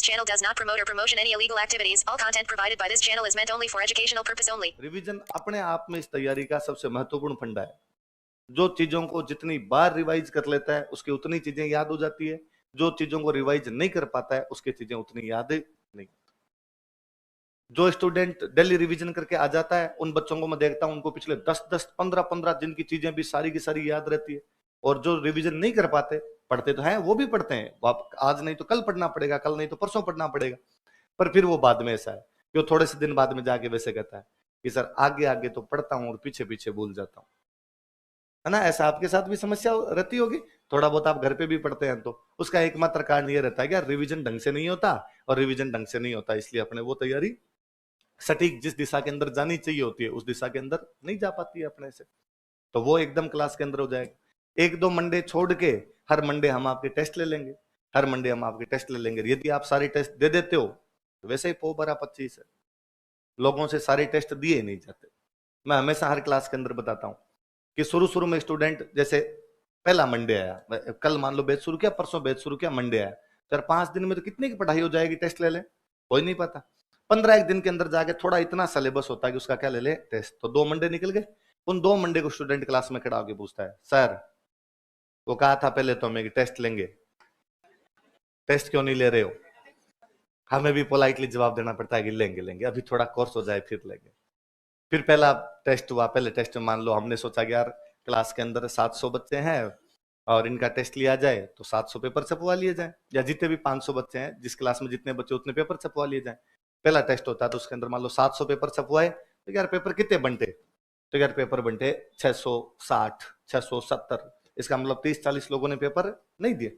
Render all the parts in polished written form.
This channel does not promote or promotion any illegal activities. All content provided by this channel is meant only for educational purpose only. Revision अपने आप में इस तैयारी का सबसे महत्वपूर्ण फंडा है। जो चीजों को जितनी बार रिवाइज कर लेता है उसकी उतनी चीजें याद हो जाती है, जो चीजों को रिवाइज नहीं कर पाता है उसकी चीजें उतनी याद नहीं। जो स्टूडेंट डेली रिवीजन करके आ जाता है उन बच्चों को मैं देखता हूं, उनको पिछले 10-10, 15-15 दिन की चीजें भी सारी की सारी याद रहती है। और जो रिवीजन नहीं कर पाते, पढ़ते तो हैं, वो भी पढ़ते हैं, आज नहीं तो कल पढ़ना पड़ेगा, कल नहीं तो परसों पढ़ना पड़ेगा, पर फिर वो बाद में ऐसा है कि वो थोड़े से दिन बाद में जाके वैसे कहता है कि सर आगे आगे तो पढ़ता हूँ और पीछे पीछे भूल जाता हूँ, है ना। ऐसा आपके साथ भी समस्या रहती होगी। थोड़ा बहुत आप घर पे भी पढ़ते हैं तो उसका एकमात्र कारण ये रहता है कि यार रिवीजन ढंग से नहीं होता, और रिवीजन ढंग से नहीं होता इसलिए अपने वो तैयारी सटीक जिस दिशा के अंदर जानी चाहिए होती है उस दिशा के अंदर नहीं जा पाती है अपने से, तो वो एकदम क्लास के अंदर हो जाएगा। 1-2 मंडे छोड़ के हर मंडे हम आपके टेस्ट ले लेंगे, हर मंडे हम आपके टेस्ट ले लेंगे। यदि आप सारे टेस्ट दे देते हो तो वैसे ही पो भरा 25 है, लोगों से सारे टेस्ट दिए नहीं जाते। मैं हमेशा हर क्लास के अंदर बताता हूं कि शुरू में स्टूडेंट जैसे पहला मंडे आया, कल मान लो बैच शुरू किया, परसों बैच शुरू किया, मंडे आया, सर 5 दिन में तो कितनी की पढ़ाई हो जाएगी, टेस्ट ले ले, कोई नहीं पता। 15 दिन के अंदर जाके थोड़ा इतना सिलेबस होता है कि उसका क्या ले ले, टेस्ट। तो 2 मंडे निकल गए। उन 2 मंडे को स्टूडेंट क्लास में खड़ा होकर पूछता है, सर वो कहा था पहले तो हमें टेस्ट लेंगे, टेस्ट क्यों नहीं ले रहे हो? हमें भी पोलाइटली जवाब देना पड़ता है कि लेंगे लेंगे, अभी थोड़ा कोर्स हो जाए फिर लेंगे। फिर पहला टेस्ट हुआ, पहले टेस्ट में मान लो हमने सोचा कि यार क्लास के अंदर 700 बच्चे हैं और इनका टेस्ट लिया जाए तो 700 पेपर छपवा लिए जाए, या जितने भी 500 बच्चे हैं जिस क्लास में जितने बच्चे उतने पेपर छपवा लिए जाए। पहला टेस्ट होता है तो उसके अंदर मान लो 700 पेपर छपवाए, तो यार पेपर कितने बनते, तो यार पेपर बनते 660, 670। इसका मतलब 30-40 लोगों ने पेपर नहीं दिए।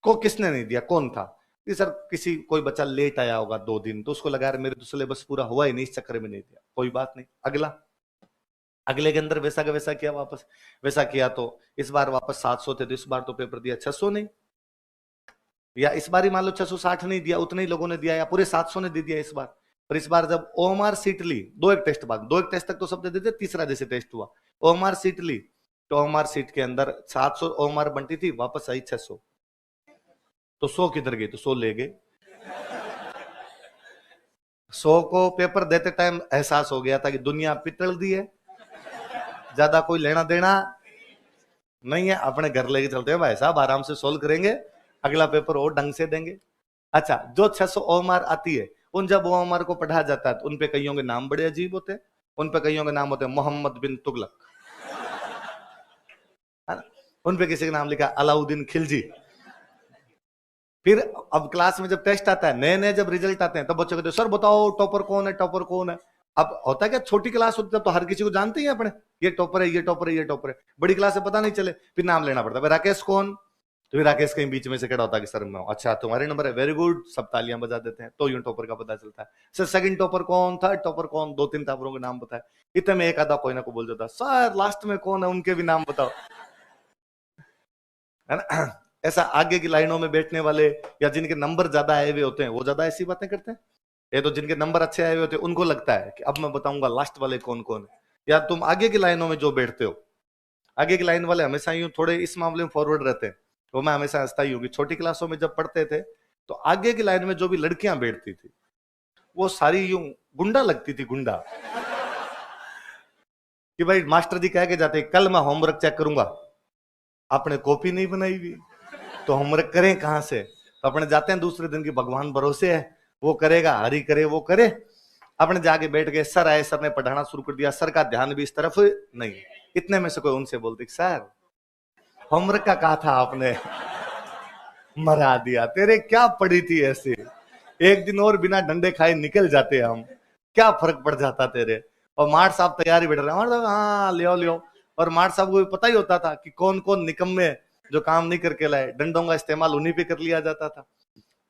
को किसने नहीं दिया, कौन था कि सर किसी कोई बच्चा लेट आया होगा 2 दिन, तो उसको लगा यार मेरे तो सिलेबस पूरा हुआ ही नहीं, इस चक्कर में नहीं दिया, कोई बात नहीं, अगले के अंदर वैसा का वैसा किया, वापस वैसा किया, तो इस बार वापस 700 थे तो इस बार तो पेपर दिया 600 नहीं, या इस बार ही मान लो 660 नहीं दिया, उतने ही लोगों ने दिया, या पूरे 700 ने दे दिया इस बार। पर इस बार जब ओएमआर सीट ली, 2-1 टेस्ट बाद, 2-1 टेस्ट तक तो सब दे देते, तीसरा जैसे टेस्ट हुआ ओएमआर सीट ली, तो ओएमआर सीट के अंदर 700 ओएमआर बनती थी, वापस आई 600, तो 100 किधर गई, तो 100 ले गए। 100 को पेपर देते टाइम एहसास हो गया था कि दुनिया पितल दी है, ज्यादा कोई लेना देना नहीं है, अपने घर लेके चलते हैं भाई साहब, आराम से सोल्व करेंगे, अगला पेपर और ढंग से देंगे। अच्छा, जो 600 ओएमआर आती है, उन जब ओएमआर को पढ़ा जाता है तो उन पे कईयों के नाम बड़े अजीब होते हैं, उन पे कईयों के नाम होते हैं मोहम्मद बिन तुगलक, है ना, उन पे किसी का नाम लिखा अलाउद्दीन खिलजी। फिर अब क्लास में जब टेस्ट आता है, नए नए जब रिजल्ट आते हैं, तब बच्चों कहते हैं सर बताओ टॉपर कौन है, टॉपर कौन है। अब होता है क्या, छोटी क्लास होती है तो हर किसी को जानते ही अपने, ये टॉपर है, ये टॉपर है, ये टॉपर है। बड़ी क्लास से पता नहीं चले, फिर नाम लेना पड़ता है, राकेश कौन, तो फिर राकेश कहीं बीच में से खड़ा होता है कि सर मैं, अच्छा तुम्हारे नंबर है, वेरी गुड, सब तालियां बजा देते हैं, तो यूं टॉपर का पता चलता है। सर सेकंड टॉपर कौन, थर्ड टॉपर कौन, 2-3 टॉपरों के नाम बताए, इतने में एक आधा कोई ना कोई बोल जाता सर लास्ट में कौन है, उनके भी नाम बताओ, है ना। ऐसा आगे की लाइनों में बैठने वाले या जिनके नंबर ज्यादा आए हुए होते हैं वो ज्यादा ऐसी बातें करते हैं, ये तो जिनके नंबर अच्छे आए हुए होते हैं उनको लगता है कि अब मैं बताऊंगा लास्ट वाले कौन कौन है। या तुम आगे की लाइनों में जो बैठते हो, आगे की लाइन वाले हमेशा यूं थोड़े इस मामले में फॉरवर्ड रहते हैं, तो मैं हमेशा हंसता ही हूँ कि छोटी क्लासों में जब पढ़ते थे तो आगे की लाइन में जो भी लड़कियां बैठती थी वो सारी यूं गुंडा लगती थी, गुंडा, कि भाई मास्टर जी कह के जाते कल मैं होमवर्क चेक करूंगा, आपने कॉपी नहीं बनाई हुई तो होमवर्क करें कहां से, तो अपने जाते हैं दूसरे दिन की भगवान भरोसे है वो करेगा, हरी करे वो करे, अपने जाके बैठ गए, सर आए, सर ने पढ़ाना शुरू कर दिया, सर का ध्यान भी इस तरफ नहीं। इतने में से कोई उनसे बोलते सर होमवर्क का कहा था आपने, मरा दिया, तेरे क्या पड़ी थी ऐसे, एक दिन और बिना डंडे खाए निकल जाते हम, क्या फर्क पड़ जाता तेरे। और मार्ट साहब तैयारी बैठ रहे हैं, हाँ लियो, और मार्ट साहब को पता ही होता था कि कौन कौन निकम्मे जो काम नहीं करके लाए, डंडों का इस्तेमाल उन्हीं पे कर लिया जाता था।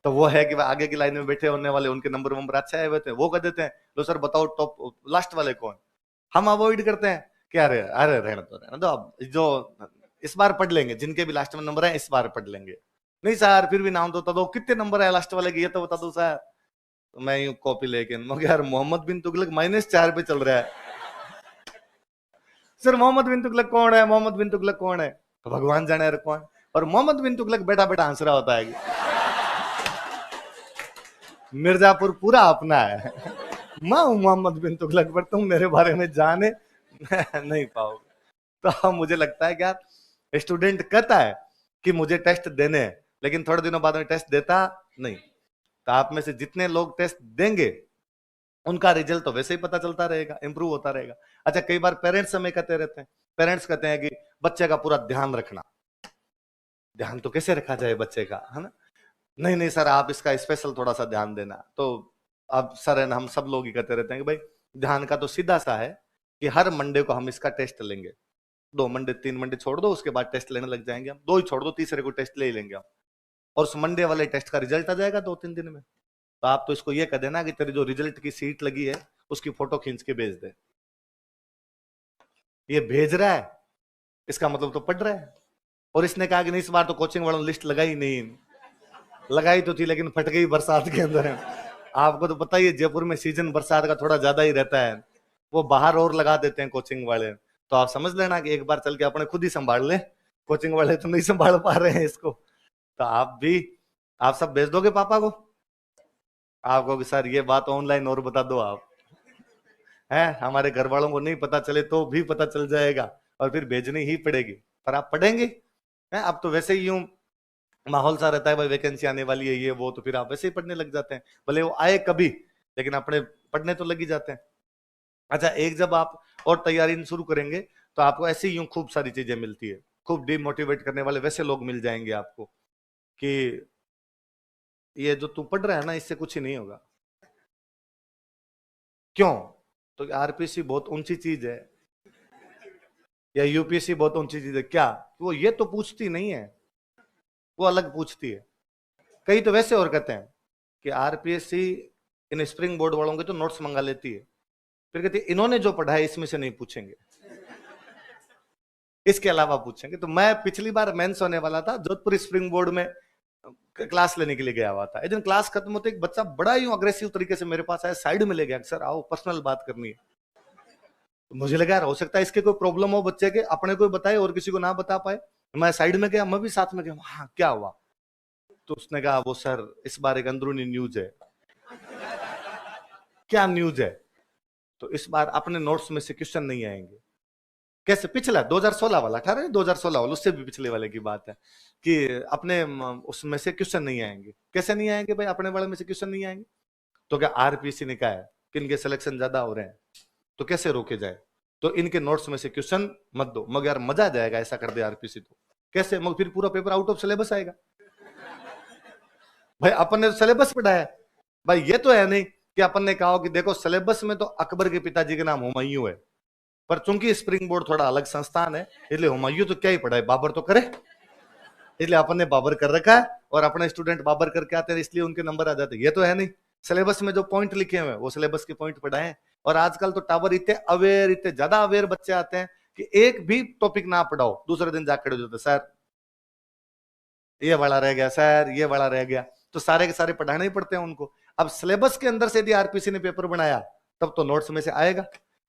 तो वो है कि आगे की लाइन में बैठे होने वाले उनके नंबर अच्छे आए हुए थे, वो कह देते हैं लो सर बताओ टॉप लास्ट वाले कौन। हम अवॉइड करते हैं कि अरे अरे रहने दो अब जो इस बार पढ़ लेंगे, जिनके भी लास्ट में नंबर है इस बार पढ़ लेंगे। नहीं सर फिर भी नाम तो बता दो, कितने नंबर है लास्ट वाले के ये तो बता दो सर। तो मैं यूं कॉपी लेके यार मोहम्मद बिन तुगलक -4 पे चल रहा है, सर मोहम्मद बिन तुगलक कौन है, मोहम्मद बिन तुगलक कौन है, तो भगवान जाने कौन। और मोहम्मद बिन तुगलक बैठा बैठा हंस रहा होता है मिर्जापुर पूरा अपना है। मैं हूं मोहम्मद बिन तुगलक, पर तुम मेरे बारे में जाने नहीं पाओगे। तो अब मुझे लगता है कि यार स्टूडेंट कहता है कि मुझे टेस्ट देने हैं, लेकिन थोड़े दिनों बाद में टेस्ट देता नहीं। तो आप में से जितने लोग टेस्ट देंगे उनका रिजल्ट तो वैसे ही पता चलता रहेगा, इंप्रूव होता रहेगा। अच्छा, कई बार पेरेंट्स हमें कहते रहते हैं, पेरेंट्स कहते हैं कि बच्चे का पूरा ध्यान रखना। ध्यान तो कैसे रखा जाए बच्चे का, है ना? नहीं नहीं सर, आप इसका स्पेशल थोड़ा सा ध्यान देना। तो अब सर है ना, हम सब लोग ही कहते रहते हैं कि भाई ध्यान का तो सीधा सा है कि हर मंडे को हम इसका टेस्ट लेंगे। 2 मंडे 3 मंडे छोड़ दो, उसके बाद टेस्ट लेने लग जाएंगे हम। 2 ही छोड़ दो, तीसरे को टेस्ट ले ही लेंगे हम। और उस मंडे वाले टेस्ट का रिजल्ट आ जाएगा 2-3 दिन में। तो आप तो इसको ये कह देना कि तेरी जो रिजल्ट की सीट लगी है उसकी फोटो खींच के भेज दे। ये भेज रहा है, इसका मतलब तो पढ़ रहा है। और इसने कहा कि नहीं, इस बार तो कोचिंग वालों ने लिस्ट लगाई नहीं। लगाई तो थी लेकिन फट गई बरसात के अंदर है। आपको तो पता ही है, जयपुर में सीजन बरसात का थोड़ा ज्यादा ही रहता है। वो बाहर और लगा देते हैं कोचिंग वाले। तो आप समझ लेना कि एक बार चल के अपने खुद ही संभाल ले, कोचिंग वाले तो नहीं संभाल पा रहे हैं इसको। तो आप सब भेज दोगे पापा को? आप कहोगे सर ये बात ऑनलाइन और बता दो आप, है हमारे घर वालों को नहीं पता चले तो भी पता चल जाएगा और फिर भेजनी ही पड़ेगी। पर आप पढ़ेंगे? है अब तो वैसे ही यूं माहौल सा रहता है, भाई वैकेंसी आने वाली है ये वो, तो फिर आप वैसे ही पढ़ने लग जाते हैं, भले वो आए कभी, लेकिन अपने पढ़ने तो लग ही जाते हैं। अच्छा, एक जब आप और तैयारी शुरू करेंगे तो आपको ऐसे ही यूं खूब सारी चीजें मिलती है, खूब डिमोटिवेट करने वाले वैसे लोग मिल जाएंगे आपको कि ये जो तू पढ़ रहा है ना इससे कुछ ही नहीं होगा। क्यों? तो आरपीसी बहुत ऊंची चीज है या यूपीएससी बहुत ऊंची चीज है क्या? वो ये तो पूछती नहीं है, वो अलग पूछती है। कई तो वैसे और कहते हैं कि आरपीएससी इन स्प्रिंग बोर्ड वालों के तो नोट्स मंगा लेती है, फिर कहती है इन्होंने जो पढ़ा है इसमें से नहीं पूछेंगे, इसके अलावा पूछेंगे। तो मैं पिछली बार मेंस होने वाला था, जोधपुर स्प्रिंग बोर्ड में क्लास लेने के लिए गया हुआ था। एक दिन क्लास खत्म होते एक बच्चा बड़ा ही अग्रेसिव तरीके से मेरे पास आया, साइड में ले गया, सर आओ पर्सनल बात करनी है। तो मुझे लगा यार हो सकता है इसके कोई प्रॉब्लम हो बच्चे के, अपने को बताए और किसी को ना बता पाए। मैं साइड में गया, मैं भी साथ में गया, हाँ क्या हुआ? तो उसने कहा वो सर इस बार एक अंदरूनी न्यूज है। क्या न्यूज है? तो इस बार अपने नोट्स में से क्वेश्चन नहीं आएंगे। कैसे? पिछला 2016 वाला, 18 2016 वाला, उससे भी पिछले वाले की बात है कि अपने उसमें से क्वेश्चन नहीं आएंगे। कैसे नहीं आएंगे भाई, अपने वाले में से क्वेश्चन नहीं आएंगे? तो क्या आरपीसी ने कहा है कि इनके सिलेक्शन ज्यादा हो रहे हैं तो कैसे रोके जाए? तो इनके नोट्स में से क्वेश्चन मत दो। मगर यार मजा आ जाएगा ऐसा कर दे आरपीसी तो। कैसे? मगर फिर पूरा पेपर आउट ऑफ सिलेबस आएगा। भाई अपन ने तो सिलेबस पढ़ा है, भाई ये तो है नहीं कि अपन ने कहा कि देखो सिलेबस में तो अकबर के पिताजी के नाम हुमायूं है, पर चूंकि स्प्रिंग बोर्ड थोड़ा अलग संस्थान है इसलिए हुमायूं तो क्या ही पढ़ा है, बाबर तो करे, इसलिए अपन ने बाबर कर रखा है और अपने स्टूडेंट बाबर करके आते हैं इसलिए उनके नंबर आ जाते हैं। ये तो है नहीं। सिलेबस में जो पॉइंट लिखे हुए हैं वो सिलेबस के पॉइंट पढ़ाए हैं। और आजकल तो टावर इतने अवेयर, इतने ज्यादा अवेयर बच्चे आते हैं कि एक भी टॉपिक ना पढ़ाओ दूसरे दिन जाकर खड़े हो जाते, सर ये बड़ा रह गया, सर ये बड़ा रह गया। तो सारे के सारे पढ़ाने ही पड़ते हैं उनको। अब सिलेबस के अंदर से यदि आरपीसी ने पेपर बनाया तब तो नोट्स में से आएगा।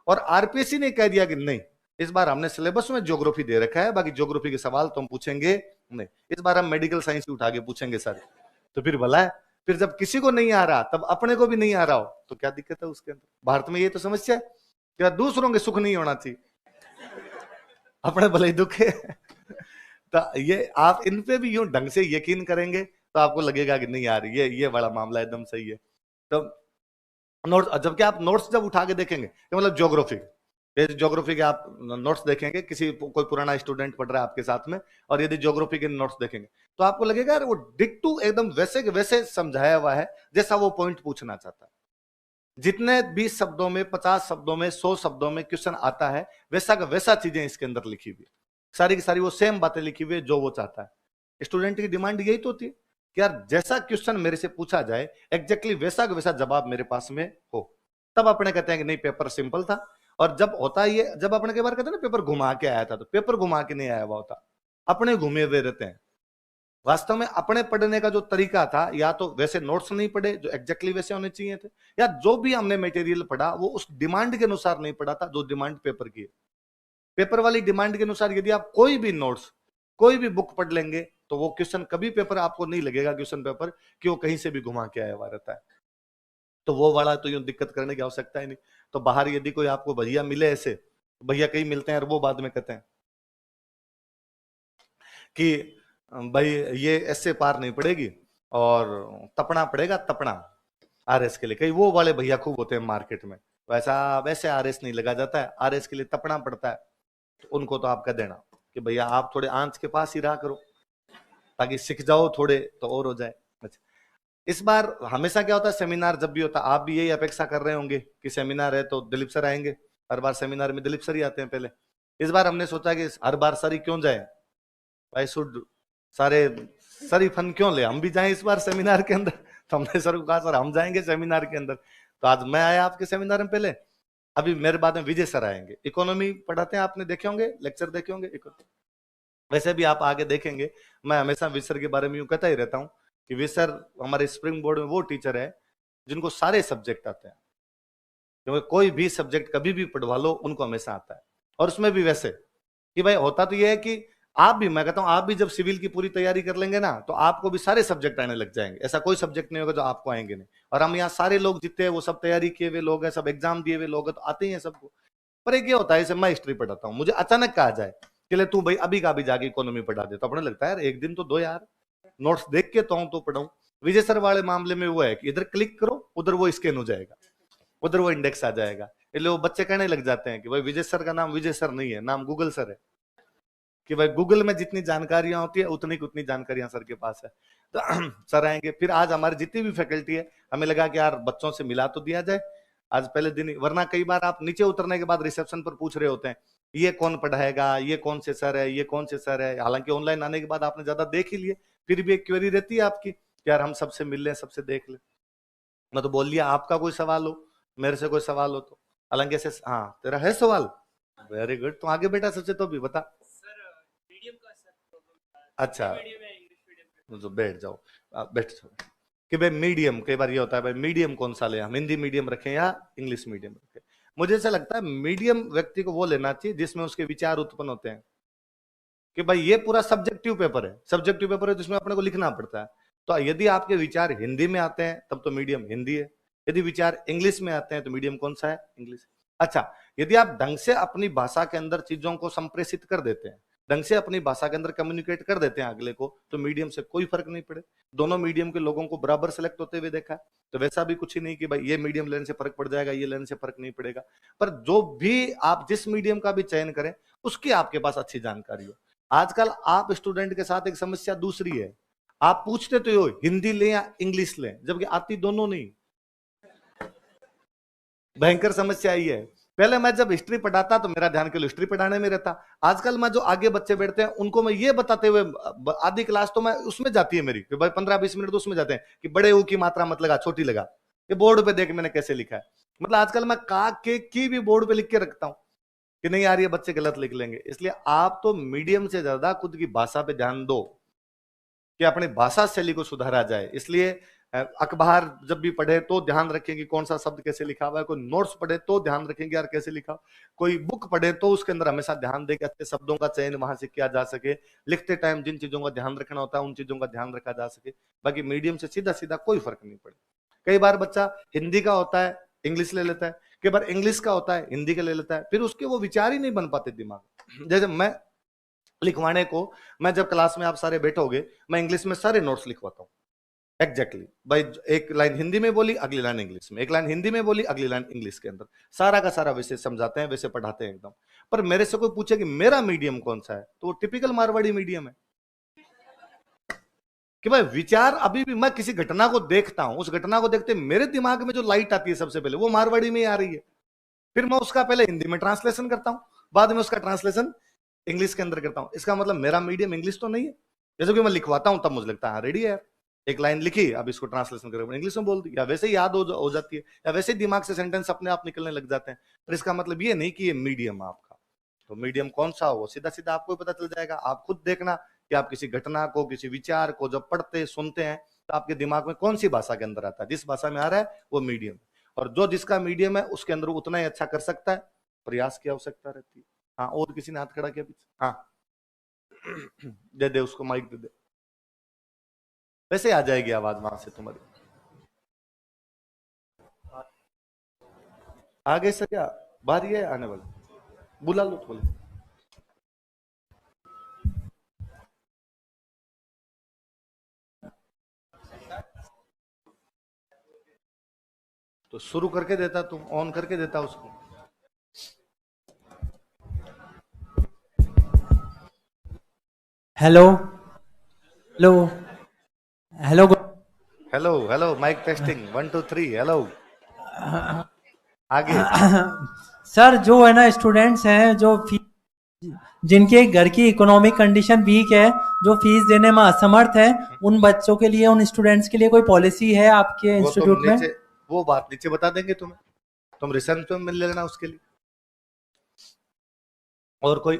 और आरपीसी ने कह दिया कि नहीं इस बार हमने सिलेबस में ज्योग्राफी दे रखा है, बाकी ज्योग्राफी के सवाल तो हम पूछेंगे नहीं, इस बार हम मेडिकल साइंस उठा के पूछेंगे सर। तो फिर भला है, फिर जब किसी को नहीं आ रहा तब अपने को भी नहीं आ रहा हो तो क्या दिक्कत है उसके अंदर? भारत में ये तो समस्या है क्या दूसरों के सुख नहीं होना चाहिए, अपने भले ही दुख है। तो ये आप इन पे भी यूं ढंग से यकीन करेंगे तो आपको लगेगा कि नहीं यार ये बड़ा मामला एकदम सही है। तो नोट्स, जबकि आप नोट्स जब उठा के देखेंगे मतलब ज्योग्राफी के आप नोट्स देखेंगे, किसी कोई पुराना स्टूडेंट पढ़ रहा है आपके साथ में और यदि ज्योग्राफी के नोट्स देखेंगे तो आपको लगेगा यार वो डिट्टू एकदम वैसे के वैसे समझाया हुआ है जैसा वो पॉइंट पूछना चाहता है। जितने 20 शब्दों में, 50 शब्दों में, 100 शब्दों में क्वेश्चन आता है वैसा का वैसा चीजें इसके अंदर लिखी हुई, सारी की सारी वो सेम बातें लिखी हुई है जो वो चाहता है। स्टूडेंट की डिमांड यही तो होती है कि यार जैसा क्वेश्चन मेरे से पूछा जाए एग्जैक्टली वैसा का वैसा जवाब मेरे पास में हो। तब अपने कहते हैं कि नहीं पेपर सिंपल था। और जब होता ये, जब अपने के बार कहते हैं ना पेपर घुमा के आया था, तो पेपर घुमा के नहीं आया हुआ होता, अपने घूमे हुए रहते हैं। वास्तव में अपने पढ़ने का जो तरीका था, या तो वैसे नोट्स नहीं पढ़े जो एग्जैक्टली वैसे होने चाहिए थे, या जो भी हमने मटेरियल पढ़ा वो उस डिमांड के अनुसार नहीं पढ़ा था जो डिमांड पेपर की है। पेपर वाली डिमांड के अनुसार यदि आप कोई भी नोट्स, कोई भी बुक पढ़ लेंगे तो वो क्वेश्चन कभी पेपर आपको नहीं लगेगा क्वेश्चन पेपर कि वो कहीं से भी घुमा के आया हुआ रहता है। तो वो वाला तो यूं दिक्कत करने की आवश्यकता ही नहीं। तो बाहर यदि कोई आपको भैया मिले ऐसे, भैया कई मिलते हैं और वो बाद में कहते हैं कि भाई ये ऐसे पार नहीं पड़ेगी और तपना पड़ेगा, तपना आरएस के लिए। कई वो वाले भैया खूब होते हैं मार्केट में, वैसा वैसे आरएस नहीं लगा जाता है, आरएस के लिए तपना पड़ता है। तो उनको तो आप कह देना कि भैया आप थोड़े आंच के पास ही रहा करो ताकि सीख जाओ थोड़े तो और हो जाए। अच्छा, इस बार हमेशा क्या होता है, सेमिनार जब भी होता है आप भी यही अपेक्षा कर रहे होंगे कि सेमिनार है तो दिलीप सर आएंगे। हर बार सेमिनार में दिलीप सर ही आते हैं पहले। इस बार हमने सोचा कि हर बार सर ही क्यों जाए, भाई शुड सारे सर ही फन क्यों ले, हम भी जाएं इस बार सेमिनार के अंदर। तो हमने सर को कहा सर हम जाएंगे सेमिनार के अंदर। तो आज मैं आया आपके सेमिनार में पहले, अभी मेरे बाद में विजय सर आएंगे, इकोनॉमी पढ़ाते हैं, आपने देखे होंगे लेक्चर देखे होंगे। वैसे भी आप आगे देखेंगे, मैं हमेशा विजय सर के बारे में यूं कहता ही रहता हूं कि विजय सर हमारे स्प्रिंग बोर्ड में वो टीचर है जिनको सारे सब्जेक्ट आते हैं, क्योंकि कोई भी सब्जेक्ट कभी भी पढ़वा लो उनको हमेशा आता है। और उसमें भी वैसे कि भाई होता तो ये है कि आप भी, मैं कहता हूं आप भी जब सिविल की पूरी तैयारी कर लेंगे ना तो आपको भी सारे सब्जेक्ट आने लग जाएंगे, ऐसा कोई सब्जेक्ट नहीं होगा जो आपको आएंगे नहीं। और हम यहाँ सारे लोग जितने हैं वो सब तैयारी किए हुए लोग हैं, सब एग्जाम दिए हुए लोग हैं, तो आते ही हैं सबको। पर एक ये होता है, जैसे मैं हिस्ट्री पढ़ाता हूँ, मुझे अचानक कहा जाए कि ले तू भाई अभी का अभी जाके इकोनॉमी पढ़ा दे, तो अपने लगता है यार एक दिन तो दो यार, नोट्स देख के तो पढ़ाऊं। विजय सर वाले मामले में वो है कि इधर क्लिक करो उधर वो स्कैन हो जाएगा, उधर वो इंडेक्स आ जाएगा। इसलिए वो बच्चे कहने लग जाते हैं कि भाई विजय सर का नाम विजय सर नहीं है, नाम गूगल सर है। कि भाई गूगल में जितनी जानकारियां होती है उतनी की उतनी जानकारियां सर के पास है। तो सर आएंगे, फिर आज हमारी जितनी भी फैकल्टी है, हमें लगा कि यार बच्चों से मिला तो दिया जाए आज पहले दिन ही, वरना कई बार आप नीचे उतरने के बाद रिसेप्शन पर पूछ रहे होते हैं ये कौन पढ़ाएगा, ये कौन से सर है, ये कौन से सर है। हालांकि ऑनलाइन आने के बाद आपने ज्यादा देख ही लिए, फिर भी एक क्वेरी रहती है आपकी कि यार हम सबसे मिल लें, सबसे देख लें। मैं तो बोल लिया आपका कोई सवाल हो, मेरे से कोई सवाल हो तो। हालांकि ऐसे, हाँ तेरा है सवाल, वेरी गुड, तो आगे बेटा सबसे तो भी बता। अच्छा, तो बैठ जाओ, बैठ जाओ। कि भाई मीडियम, कई बार ये होता है भाई मीडियम कौन सा ले, हम हिंदी मीडियम रखें या इंग्लिश मीडियम रखें। मुझे ऐसा लगता है मीडियम व्यक्ति को वो लेना चाहिए जिसमें उसके विचार उत्पन्न होते हैं। कि भाई ये पूरा सब्जेक्टिव पेपर है, सब्जेक्टिव पेपर है जिसमें अपने को लिखना पड़ता है। तो यदि आपके विचार हिंदी में आते हैं तब तो मीडियम हिंदी है, यदि विचार इंग्लिश में आते हैं तो मीडियम कौन सा है, इंग्लिश। अच्छा, यदि आप ढंग से अपनी भाषा के अंदर चीजों को संप्रेषित कर देते हैं, ढंग से अपनी भाषा के अंदर कम्युनिकेट कर देते हैं अगले को, तो मीडियम से कोई फर्क नहीं पड़े। दोनों मीडियम के लोगों को बराबर सेलेक्ट होते हुए देखा है। तो वैसा भी कुछ ही नहीं कि भाई ये मीडियम लेने से फर्क पड़ जाएगा, ये लेने से फर्क नहीं पड़ेगा। पर जो भी आप जिस मीडियम का भी चयन करें उसकी आपके पास अच्छी जानकारी हो। आजकल आप स्टूडेंट के साथ एक समस्या दूसरी है, आप पूछते तो हो हिंदी लें या इंग्लिश लें, जबकि आती दोनों नहीं। भयंकर समस्या आई है। पहले मैं जब हिस्ट्री पढ़ाता तो मेरा ध्यान केवल हिस्ट्री पढ़ाने में रहता। आजकल मैं जो आगे बच्चे बैठते हैं उनको मैं ये बताते हुए, आधी क्लास तो मैं उसमें जाती है मेरी कि भाई 15-20 मिनट तो उसमें जाते हैं कि बड़े ऊ की मात्रा मत लगा, छोटी लगा, ये बोर्ड पे देख मैंने कैसे लिखा है। मतलब आजकल मैं का के की भी बोर्ड पे लिख के रखता हूं कि नहीं यार ये बच्चे गलत लिख लेंगे। इसलिए आप तो मीडियम से ज्यादा खुद की भाषा पे ध्यान दो कि अपनी भाषा शैली को सुधारा जाए। इसलिए अखबार जब भी पढ़े तो ध्यान रखें कि कौन सा शब्द कैसे लिखा हुआ है, कोई नोट्स पढ़े तो ध्यान रखेंगे यार कैसे लिखा, कोई बुक पढ़े तो उसके अंदर हमेशा ध्यान दें कि अच्छे शब्दों का चयन वहां से किया जा सके, लिखते टाइम जिन चीजों का ध्यान रखना होता है उन चीजों का ध्यान रखा जा सके। बाकी मीडियम से सीधा सीधा कोई फर्क नहीं पड़े। कई बार बच्चा हिंदी का होता है इंग्लिश ले लेता है, कई बार इंग्लिश का होता है हिंदी का ले लेता है, फिर उसके वो विचार ही नहीं बन पाते दिमाग। जैसे मैं लिखवाने को, मैं जब क्लास में आप सारे बैठोगे मैं इंग्लिश में सारे नोट्स लिखवाता हूँ एग्जैक्टली भाई। एक लाइन हिंदी में बोली अगली लाइन इंग्लिश में, एक लाइन हिंदी में बोली अगली लाइन इंग्लिश के अंदर, सारा का सारा वैसे समझाते हैं वैसे पढ़ाते हैं एकदम। पर मेरे से कोई पूछे कि मेरा मीडियम कौन सा है तो वो टिपिकल मारवाड़ी मीडियम है। कि भाई विचार अभी भी मैं किसी घटना को देखता हूं, उस घटना को देखते मेरे दिमाग में जो लाइट आती है सबसे पहले वो मारवाड़ी में ही आ रही है। फिर मैं उसका पहले हिंदी में ट्रांसलेशन करता हूं, बाद में उसका ट्रांसलेशन इंग्लिश के अंदर करता हूं। इसका मतलब मेरा मीडियम इंग्लिश तो नहीं है। जैसे कि मैं लिखवाता हूं तब मुझे लगता है रेडी है यार, एक लाइन लिखी अब इसको ट्रांसलेशन करके इंग्लिश में बोल दी, या वैसे ही याद हो जाती है, या वैसे ही दिमाग से सेंटेंस अपने आप निकलने लग जाते हैं। पर इसका मतलब ये नहीं कि ये मीडियम है आपका। तो मीडियम कौन सा हो सीधा सीधा आपको पता चल जाएगा। आप खुद देखना कि आप किसी घटना को, किसी विचार को जब पढ़ते सुनते हैं तो आपके दिमाग में कौन सी भाषा के अंदर आता है, जिस भाषा में आ रहा है वो मीडियम। और जो जिसका मीडियम है उसके अंदर उतना ही अच्छा कर सकता है, प्रयास की आवश्यकता रहती है। हाँ, और किसी ने हाथ खड़ा किया पीछे, हाँ दे दे उसको माइक दे दे, वैसे आ जाएगी आवाज वहां से तुम्हारी। आगे से क्या बारी है आने वाली, बुला लो थोड़ी। तो शुरू करके देता, तुम ऑन करके देता उसको। Hello hello hello hello hello, mic testing 1 2 3, hello. आगे। सर, जो है ना स्टूडेंट्स हैं जो जिनके घर की इकोनॉमिक कंडीशन वीक है, जो फीस देने में असमर्थ है, उन बच्चों के लिए, उन स्टूडेंट्स के लिए कोई पॉलिसी है आपके वो तुम इंस्टीट्यूट में? नीचे, वो बात नीचे बता देंगे तुम्हें, तुम रिसेंट में मिल लेना उसके लिए। और कोई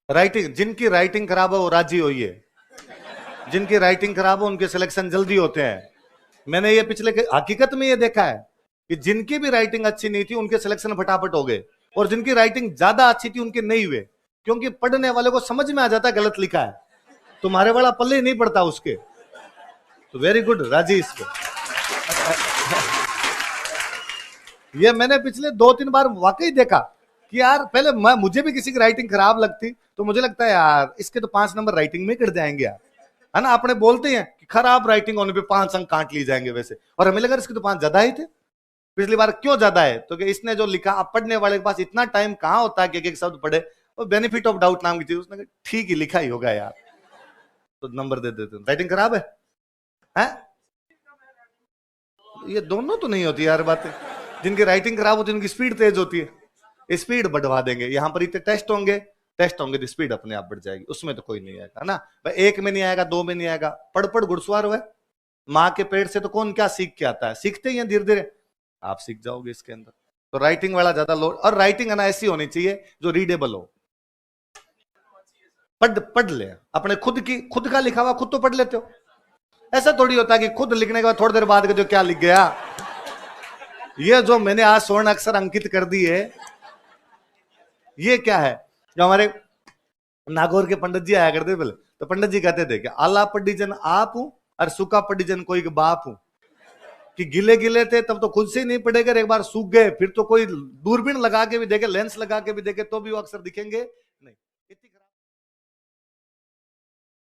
राइटिंग, जिनकी राइटिंग खराब है वो राजी होइए, जिनकी राइटिंग खराब है उनके सिलेक्शन जल्दी होते हैं। मैंने ये पिछले हकीकत में ये देखा है कि जिनकी भी राइटिंग अच्छी नहीं थी उनके सिलेक्शन फटाफट हो गए, और जिनकी राइटिंग ज्यादा अच्छी थी उनके नहीं हुए, क्योंकि पढ़ने वाले को समझ में आ जाता है गलत लिखा है, तुम्हारे वाला पल्ले ही नहीं पड़ता उसके। तो वेरी गुड राजी इसको। ये मैंने पिछले 2-3 बार वाकई देखा कि यार पहले मुझे भी किसी की राइटिंग खराब लगती तो मुझे लगता है यार इसके तो 5 नंबर राइटिंग में कट जाएंगे यार, है ना। अपने बोलते हैं कि खराब राइटिंग होने पे 5 अंक काट लिए जाएंगे वैसे, और हमें लगा इसके तो 5 ज्यादा ही थे पिछली बार। क्यों ज्यादा है? तो कि इसने जो लिखा, अब पढ़ने वाले के पास इतना टाइम कहां होता है कि एक शब्द पढ़े, और बेनिफिट ऑफ डाउट नाम की चीज, उसने ठीक ही लिखा ही होगा यार, तो नंबर दे देते। राइटिंग खराब है? ये दोनों तो नहीं होती यार बातें। जिनकी राइटिंग खराब होती है उनकी स्पीड तेज होती है, स्पीड बढ़वा देंगे। यहां पर इतने टेस्ट होंगे तो स्पीड अपने आप बढ़ जाएगी, उसमें तो कोई नहीं आएगा ना भाई। 1 में नहीं आएगा, 2 में नहीं आएगा, पढ़ पढ़ घुड़सवार हुआ। माँ के पेट से तो कौन क्या सीख के आता है, सीखते ही हैं धीरे धीरे, आप सीख जाओगे इसके अंदर। तो राइटिंग वाला ज्यादा लोड, और राइटिंग है ना ऐसी होनी चाहिए जो रीडेबल हो, पढ़ ले अपने खुद का लिखा हुआ खुद तो पढ़ लेते हो। ऐसा थोड़ी होता है कि खुद लिखने के बाद थोड़ी देर बाद जो क्या लिख गया, ये जो मैंने आज स्वर्ण अक्षर अंकित कर दी है, ये क्या है? जो हमारे नागौर के पंडित जी आया करते बोले, तो पंडित जी कहते थे कि आला पड्डीजन आप हूं और सूखा पड्डीजन कोई बाप हूं। कि गिले गिले थे तब तो खुद से ही नहीं पड़ेगा, एक बार सूख गए फिर तो कोई दूरबीन लगा के भी देखे, लेंस लगा के भी देखे तो भी वो अक्षर दिखेंगे नहीं।